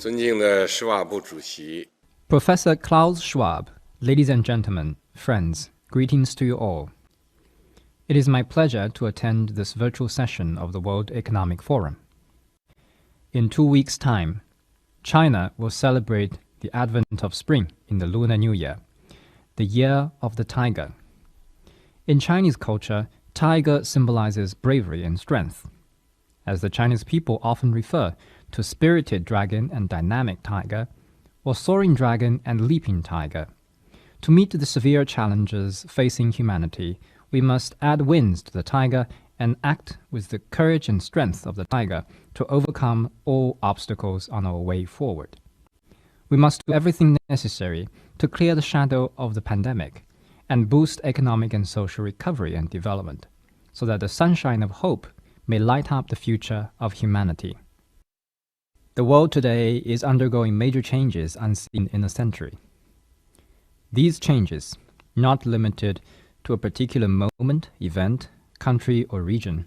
尊敬的施瓦布主席 Professor Klaus Schwab, ladies and gentlemen, friends, greetings to you all. It is my pleasure to attend this virtual session of the World Economic Forum. In 2 weeks' time, China will celebrate the advent of spring in the Lunar New Year, the Year of the Tiger. In Chinese culture, tiger symbolizes bravery and strength. As the Chinese people often refer to spirited dragon and dynamic tiger, or soaring dragon and leaping tiger. To meet the severe challenges facing humanity, we must add wings to the tiger and act with the courage and strength of the tiger to overcome all obstacles on our way forward. We must do everything necessary to clear the shadow of the pandemic and boost economic and social recovery and development, so that the sunshine of hope may light up the future of humanity. The world today is undergoing major changes unseen in a century. These changes, not limited to a particular moment, event, country, or region,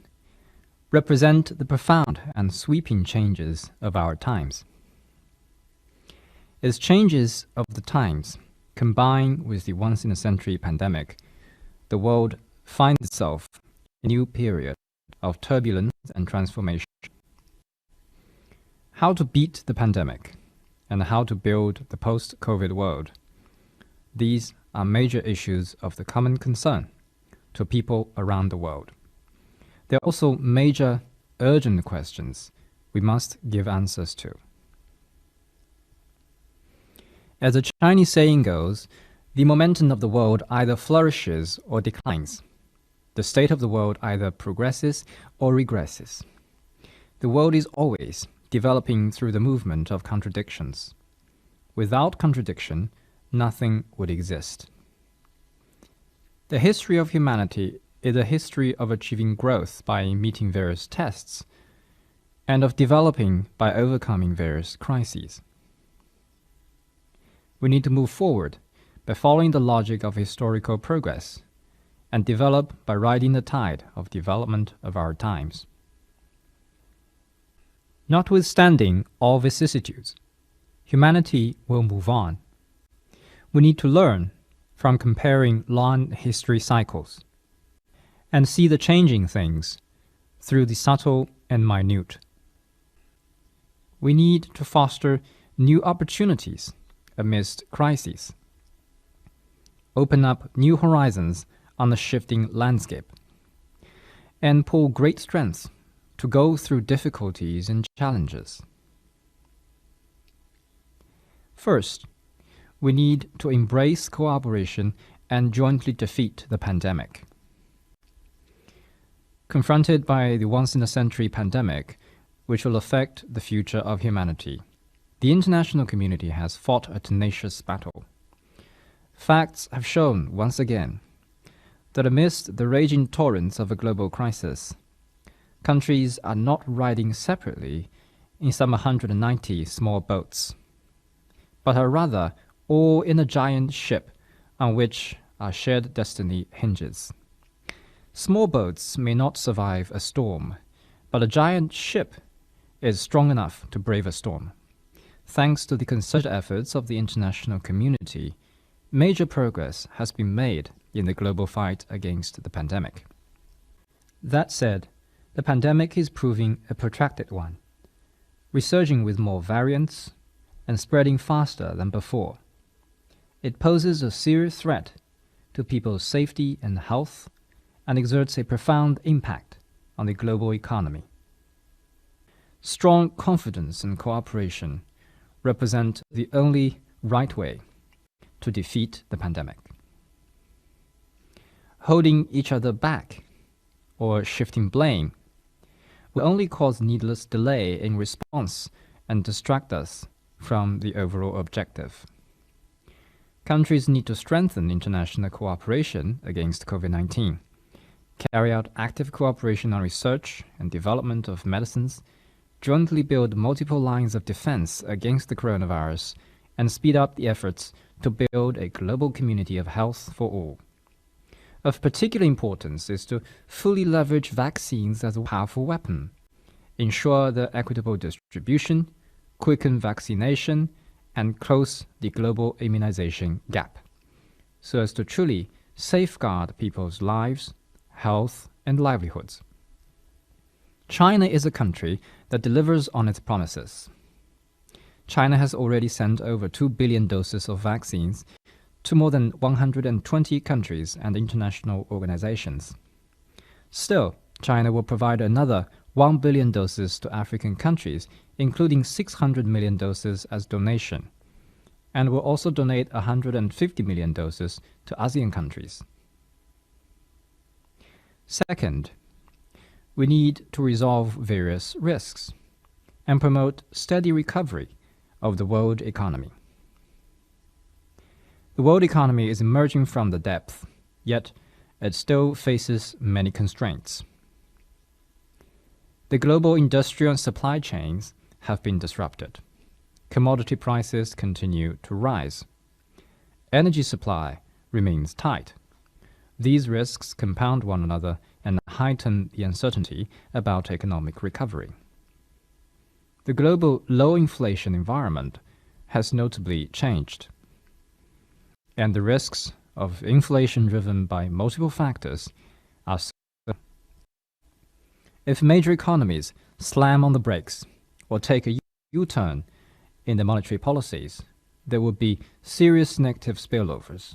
represent the profound and sweeping changes of our times. As changes of the times combine with the once-in-a-century pandemic, the world finds itself in a new period of turbulence and transformation. How to beat the pandemic and how to build the post-COVID world. These are major issues of the common concern to people around the world. There are also major urgent questions we must give answers to. As a Chinese saying goes, the momentum of the world either flourishes or declines. The state of the world either progresses or regresses. The world is always developing through the movement of contradictions. Without contradiction, nothing would exist. The history of humanity is a history of achieving growth by meeting various tests, and of developing by overcoming various crises. We need to move forward by following the logic of historical progress, and develop by riding the tide of development of our times. Notwithstanding all vicissitudes, humanity will move on. We need to learn from comparing long history cycles and see the changing things through the subtle and minute. We need to foster new opportunities amidst crises, open up new horizons on the shifting landscape, and pull great strength to go through difficulties and challenges. First, we need to embrace cooperation and jointly defeat the pandemic. Confronted by the once-in-a-century pandemic, which will affect the future of humanity, the international community has fought a tenacious battle. Facts have shown once again that amidst the raging torrents of a global crisis, countries are not riding separately in some 190 small boats, but are rather all in a giant ship on which our shared destiny hinges. Small boats may not survive a storm, but a giant ship is strong enough to brave a storm. Thanks to the concerted efforts of the international community, major progress has been made in the global fight against the pandemic. That said, the pandemic is proving a protracted one, resurging with more variants and spreading faster than before. It poses a serious threat to people's safety and health and exerts a profound impact on the global economy. Strong confidence and cooperation represent the only right way to defeat the pandemic. Holding each other back or shifting blame will only cause needless delay in response and distract us from the overall objective. Countries need to strengthen international cooperation against COVID-19, carry out active cooperation on research and development of medicines, jointly build multiple lines of defense against the coronavirus, and speed up the efforts to build a global community of health for all. Of particular importance is to fully leverage vaccines as a powerful weapon, ensure their equitable distribution, quicken vaccination, and close the global immunization gap, so as to truly safeguard people's lives, health, and livelihoods. China is a country that delivers on its promises. China has already sent over 2 billion doses of vaccines to more than 120 countries and international organizations. Still, China will provide another 1 billion doses to African countries, including 600 million doses as donation, and will also donate 150 million doses to ASEAN countries. Second, we need to resolve various risks and promote steady recovery of the world economy. The world economy is emerging from the depth, yet it still faces many constraints. The global industrial and supply chains have been disrupted. Commodity prices continue to rise. Energy supply remains tight. These risks compound one another and heighten the uncertainty about economic recovery. The global low inflation environment has notably changed, and the risks of inflation driven by multiple factors are so. If major economies slam on the brakes or take a U-turn in their monetary policies, there would be serious negative spillovers.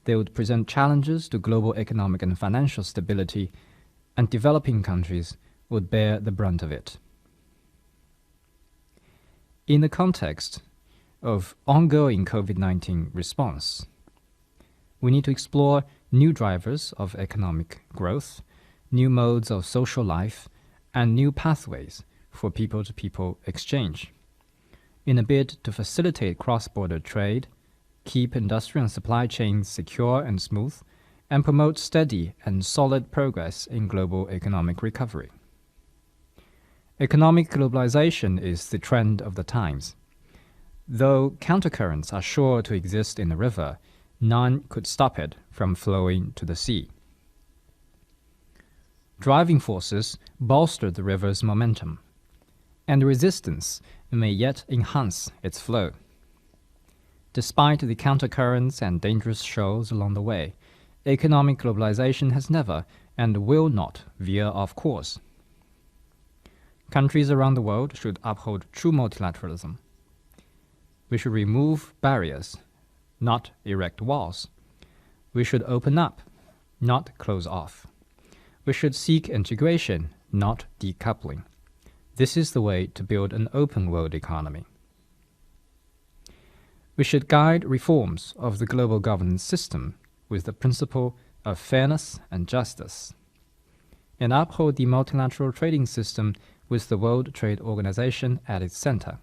They would present challenges to global economic and financial stability, and developing countries would bear the brunt of it. In the context of ongoing COVID-19 response, we need to explore new drivers of economic growth, new modes of social life, and new pathways for people-to-people exchange, in a bid to facilitate cross-border trade, keep industrial and supply chains secure and smooth, and promote steady and solid progress in global economic recovery. Economic globalization is the trend of the times. Though countercurrents are sure to exist in the river, none could stop it from flowing to the sea. Driving forces bolster the river's momentum, and resistance may yet enhance its flow. Despite the countercurrents and dangerous shoals along the way, economic globalization has never and will not veer off course. Countries around the world should uphold true multilateralism. We should remove barriers, not erect walls. We should open up, not close off. We should seek integration, not decoupling. This is the way to build an open world economy. We should guide reforms of the global governance system with the principle of fairness and justice, and uphold the multilateral trading system with the World Trade Organization at its center.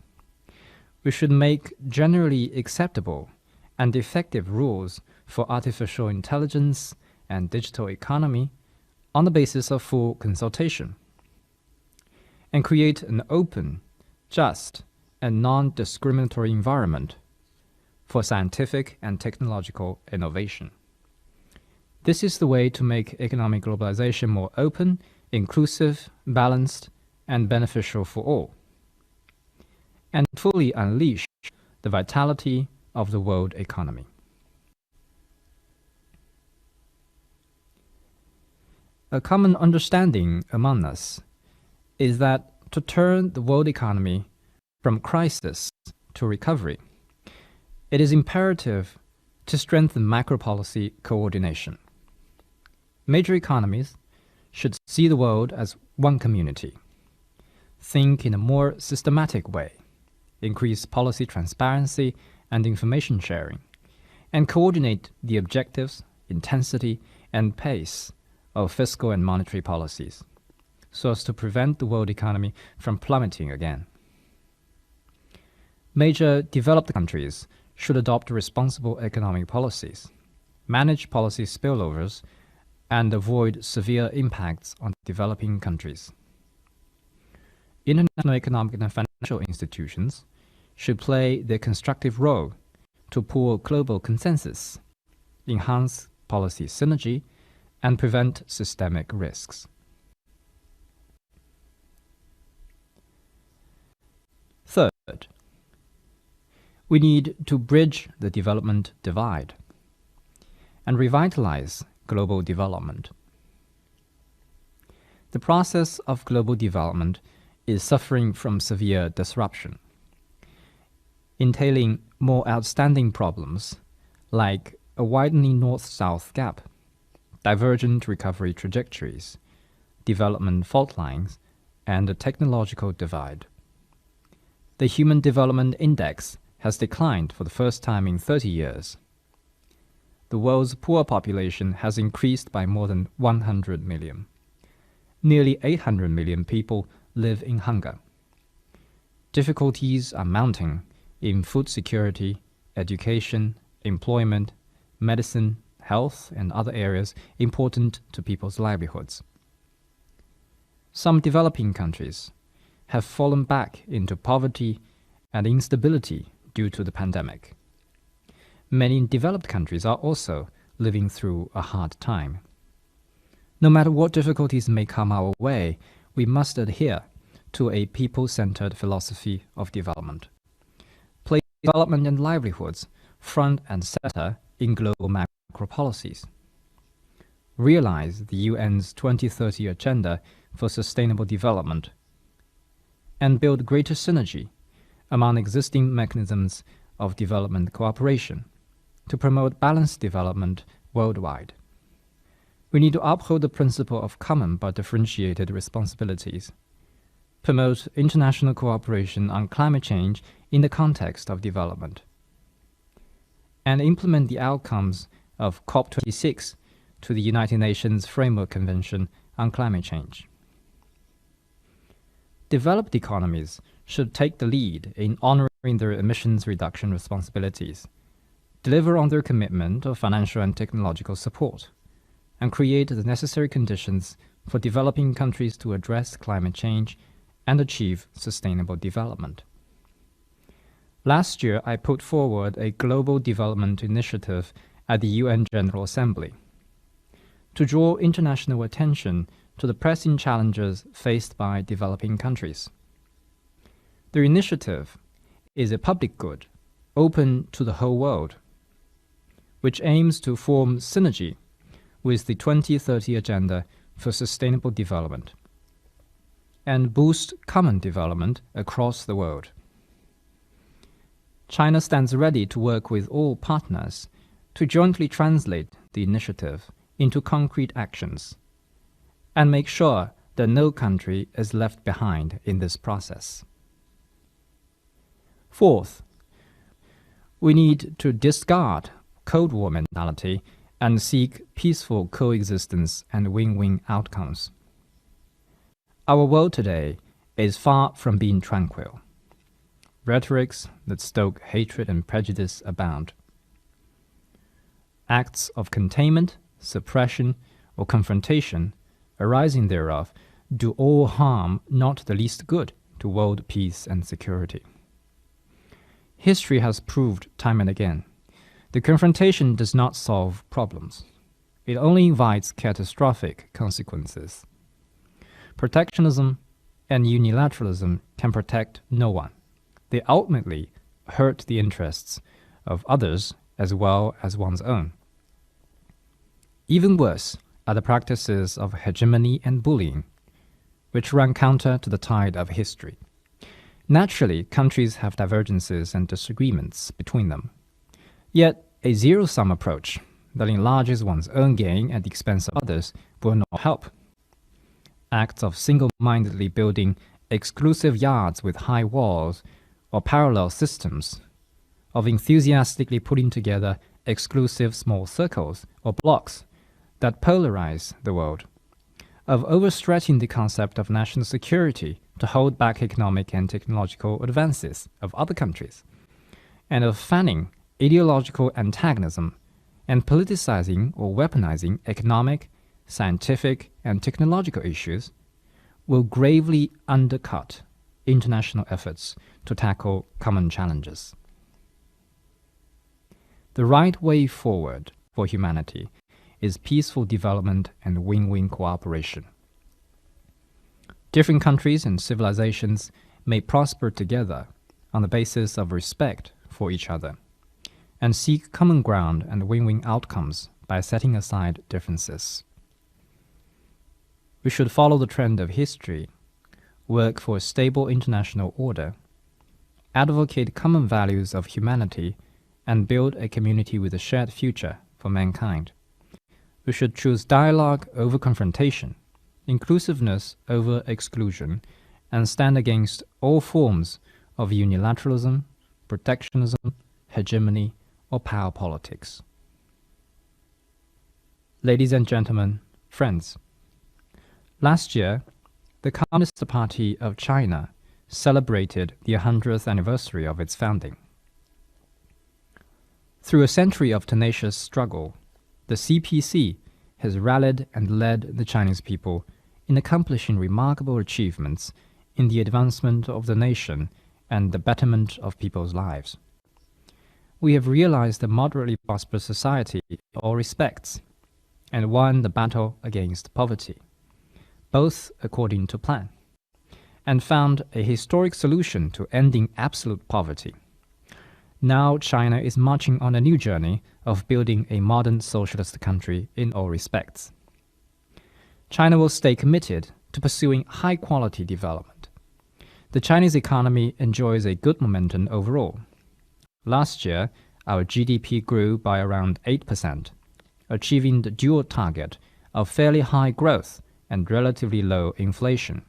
We should make generally acceptable and effective rules for artificial intelligence and digital economy on the basis of full consultation, and create an open, just, and non-discriminatory environment for scientific and technological innovation. This is the way to make economic globalization more open, inclusive, balanced, and beneficial for all, and fully unleash the vitality of the world economy. A common understanding among us is that to turn the world economy from crisis to recovery, it is imperative to strengthen macro-policy coordination. Major economies should see the world as one community, think in a more systematic way, increase policy transparency and information sharing, and coordinate the objectives, intensity, and pace of fiscal and monetary policies, so as to prevent the world economy from plummeting again. Major developed countries should adopt responsible economic policies, manage policy spillovers, and avoid severe impacts on developing countries. International economic and financial institutions should play their constructive role to pull global consensus, enhance policy synergy, and prevent systemic risks. Third, we need to bridge the development divide and revitalize global development. The process of global development is suffering from severe disruption, entailing more outstanding problems like a widening north-south gap, divergent recovery trajectories, development fault lines, and a technological divide. The Human Development Index has declined for the first time in 30 years. The world's poor population has increased by more than 100 million. Nearly 800 million people live in hunger. Difficulties are mounting in food security, education, employment, medicine, health, and other areas important to people's livelihoods. Some developing countries have fallen back into poverty and instability due to the pandemic. Many developed countries are also living through a hard time. No matter what difficulties may come our way, we must adhere to a people-centered philosophy of development. Place development and livelihoods front and center in global macro policies. Realize the UN's 2030 Agenda for Sustainable Development and build greater synergy among existing mechanisms of development cooperation to promote balanced development worldwide. We need to uphold the principle of common but differentiated responsibilities, promote international cooperation on climate change in the context of development, and implement the outcomes of COP26 to the United Nations Framework Convention on Climate Change. Developed economies should take the lead in honoring their emissions reduction responsibilities, deliver on their commitment of financial and technological support, and create the necessary conditions for developing countries to address climate change and achieve sustainable development. Last year, I put forward a global development initiative at the UN General Assembly to draw international attention to the pressing challenges faced by developing countries. The initiative is a public good open to the whole world, which aims to form synergy with the 2030 Agenda for Sustainable Development and boost common development across the world. China stands ready to work with all partners to jointly translate the initiative into concrete actions and make sure that no country is left behind in this process. Fourth, we need to discard Cold War mentality and seek peaceful coexistence and win-win outcomes. Our world today is far from being tranquil. Rhetorics that stoke hatred and prejudice abound. Acts of containment, suppression, or confrontation arising thereof do all harm, not the least good, to world peace and security. History has proved time and again, the confrontation does not solve problems. It only invites catastrophic consequences. Protectionism and unilateralism can protect no one. They ultimately hurt the interests of others as well as one's own. Even worse are the practices of hegemony and bullying, which run counter to the tide of history. Naturally, countries have divergences and disagreements between them. Yet, a zero-sum approach that enlarges one's own gain at the expense of others will not help. Acts of single-mindedly building exclusive yards with high walls or parallel systems, of enthusiastically putting together exclusive small circles or blocks that polarize the world, of overstretching the concept of national security to hold back economic and technological advances of other countries, and of fanning ideological antagonism and politicizing or weaponizing economic, scientific, and technological issues will gravely undercut international efforts to tackle common challenges. The right way forward for humanity is peaceful development and win-win cooperation. Different countries and civilizations may prosper together on the basis of respect for each other, and seek common ground and win-win outcomes by setting aside differences. We should follow the trend of history, work for a stable international order, advocate common values of humanity, and build a community with a shared future for mankind. We should choose dialogue over confrontation, inclusiveness over exclusion, and stand against all forms of unilateralism, protectionism, hegemony, or power politics. Ladies and gentlemen, friends, last year, the Communist Party of China celebrated the 100th anniversary of its founding. Through a century of tenacious struggle, the CPC has rallied and led the Chinese people in accomplishing remarkable achievements in the advancement of the nation and the betterment of people's lives. We have realized a moderately prosperous society in all respects and won the battle against poverty, both according to plan, and found a historic solution to ending absolute poverty. Now China is marching on a new journey of building a modern socialist country in all respects. China will stay committed to pursuing high-quality development. The Chinese economy enjoys a good momentum overall. Last year, our GDP grew by around 8%, achieving the dual target of fairly high growth and relatively low inflation.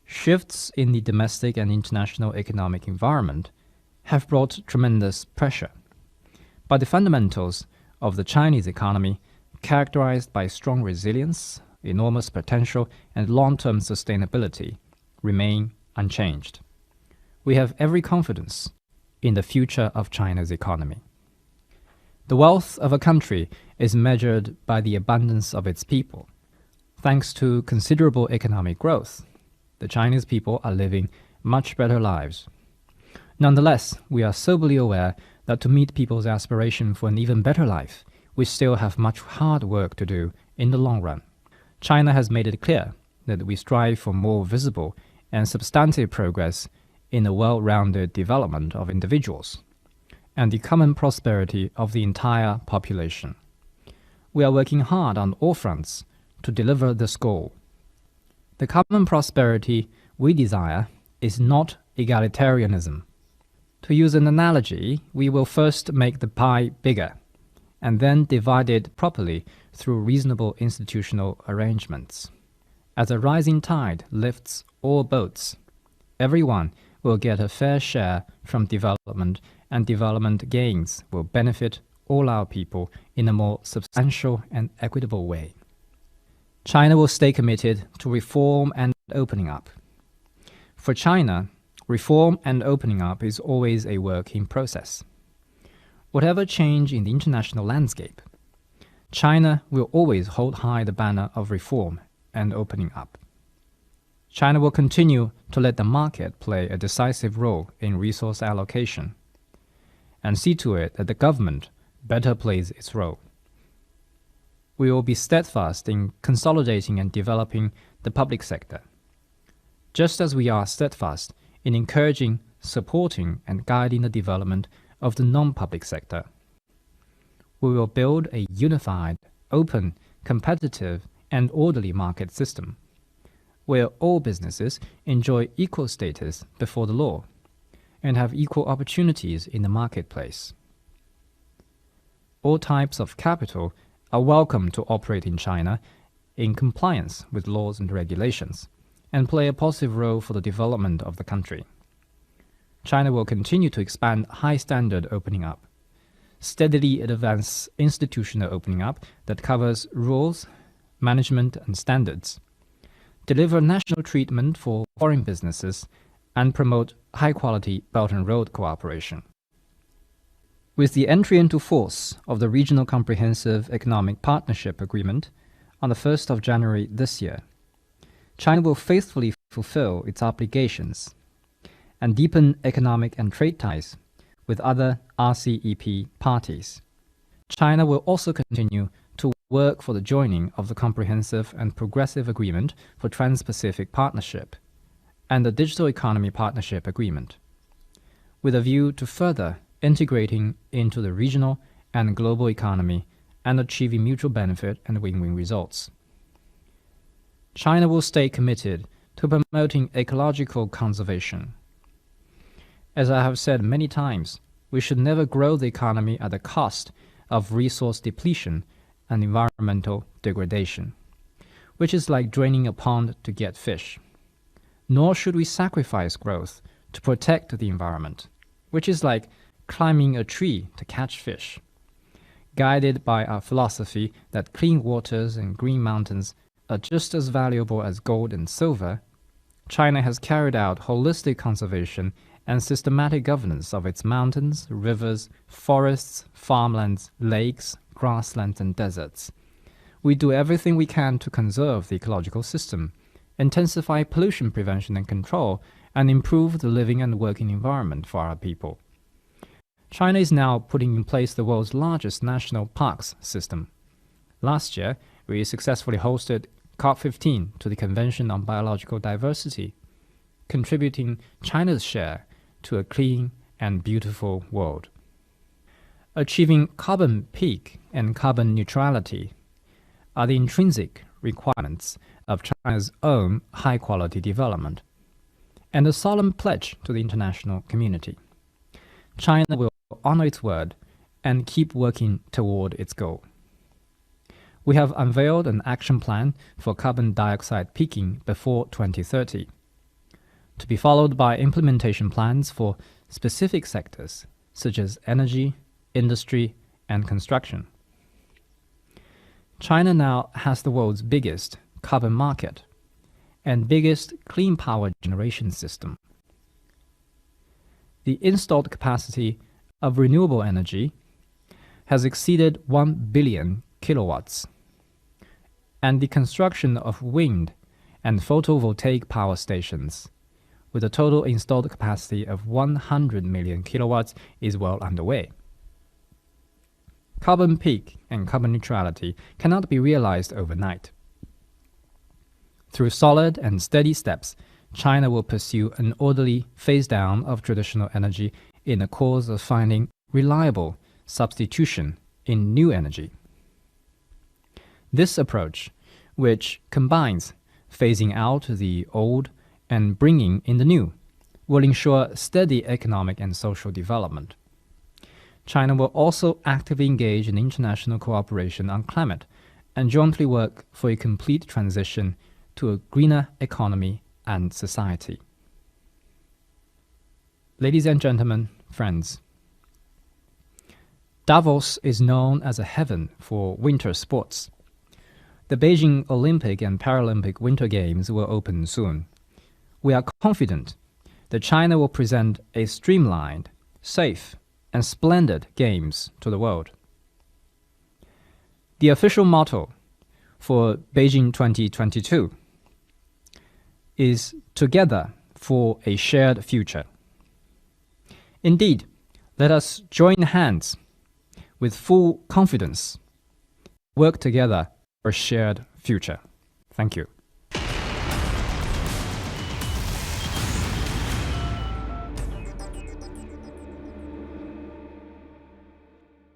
Shifts in the domestic and international economic environment have brought tremendous pressure, but the fundamentals of the Chinese economy, characterized by strong resilience, enormous potential, and long-term sustainability, remain unchanged. We have every confidence in the future of China's economy. The wealth of a country is measured by the abundance of its people. Thanks to considerable economic growth, the Chinese people are living much better lives. Nonetheless, we are soberly aware that to meet people's aspiration for an even better life, we still have much hard work to do in the long run. China has made it clear that we strive for more visible and substantive progress in the well-rounded development of individuals and the common prosperity of the entire population. We are working hard on all fronts to deliver this goal. The common prosperity we desire is not egalitarianism. To use an analogy, we will first make the pie bigger and then divide it properly through reasonable institutional arrangements. As a rising tide lifts all boats, everyone will get a fair share from development, and development gains will benefit all our people in a more substantial and equitable way. China will stay committed to reform and opening up. For China, reform and opening up is always a work in process. Whatever change in the international landscape, China will always hold high the banner of reform and opening up. China will continue to let the market play a decisive role in resource allocation and see to it that the government better plays its role. We will be steadfast in consolidating and developing the public sector, just as we are steadfast in encouraging, supporting, and guiding the development of the non-public sector. We will build a unified, open, competitive, and orderly market system, where all businesses enjoy equal status before the law and have equal opportunities in the marketplace. All types of capital are welcome to operate in China in compliance with laws and regulations and play a positive role for the development of the country. China will continue to expand high-standard opening up, steadily advance institutional opening up that covers rules, management, and standards, deliver national treatment for foreign businesses, and promote high-quality Belt and Road cooperation. With the entry into force of the Regional Comprehensive Economic Partnership Agreement on the 1st of January this year, China will faithfully fulfill its obligations and deepen economic and trade ties with other RCEP parties. China will also continue to work for the joining of the Comprehensive and Progressive Agreement for Trans-Pacific Partnership and the Digital Economy Partnership Agreement, with a view to further integrating into the regional and global economy and achieving mutual benefit and win-win results. China will stay committed to promoting ecological conservation. As I have said many times, we should never grow the economy at the cost of resource depletion and environmental degradation, which is like draining a pond to get fish. Nor should we sacrifice growth to protect the environment, which is like climbing a tree to catch fish. Guided by our philosophy that clean waters and green mountains are just as valuable as gold and silver, China has carried out holistic conservation and systematic governance of its mountains, rivers, forests, farmlands, lakes, grasslands, and deserts. We do everything we can to conserve the ecological system, intensify pollution prevention and control, and improve the living and working environment for our people. China is now putting in place the world's largest national parks system. Last year, we successfully hosted COP15 to the Convention on Biological Diversity, contributing China's share to a clean and beautiful world. Achieving carbon peak and carbon neutrality are the intrinsic requirements of China's own high-quality development, and a solemn pledge to the international community. China will honor its word and keep working toward its goal. We have unveiled an action plan for carbon dioxide peaking before 2030, to be followed by implementation plans for specific sectors such as energy, industry, and construction. China now has the world's biggest carbon market and biggest clean power generation system. The installed capacity of renewable energy has exceeded 1 billion kilowatts, and the construction of wind and photovoltaic power stations with a total installed capacity of 100 million kilowatts is well underway. Carbon peak and carbon neutrality cannot be realized overnight. Through solid and steady steps, China will pursue an orderly phase-down of traditional energy in the cause of finding reliable substitution in new energy. This approach, which combines phasing out the old and bringing in the new, will ensure steady economic and social development. China will also actively engage in international cooperation on climate and jointly work for a complete transition to a greener economy and society. Ladies and gentlemen, friends, Davos is known as a heaven for winter sports. The Beijing Olympic and Paralympic Winter Games will open soon. We are confident that China will present a streamlined, safe, and splendid games to the world. The official motto for Beijing 2022 is Together for a Shared Future. Indeed, let us join hands with full confidence, work together for a shared future. Thank you.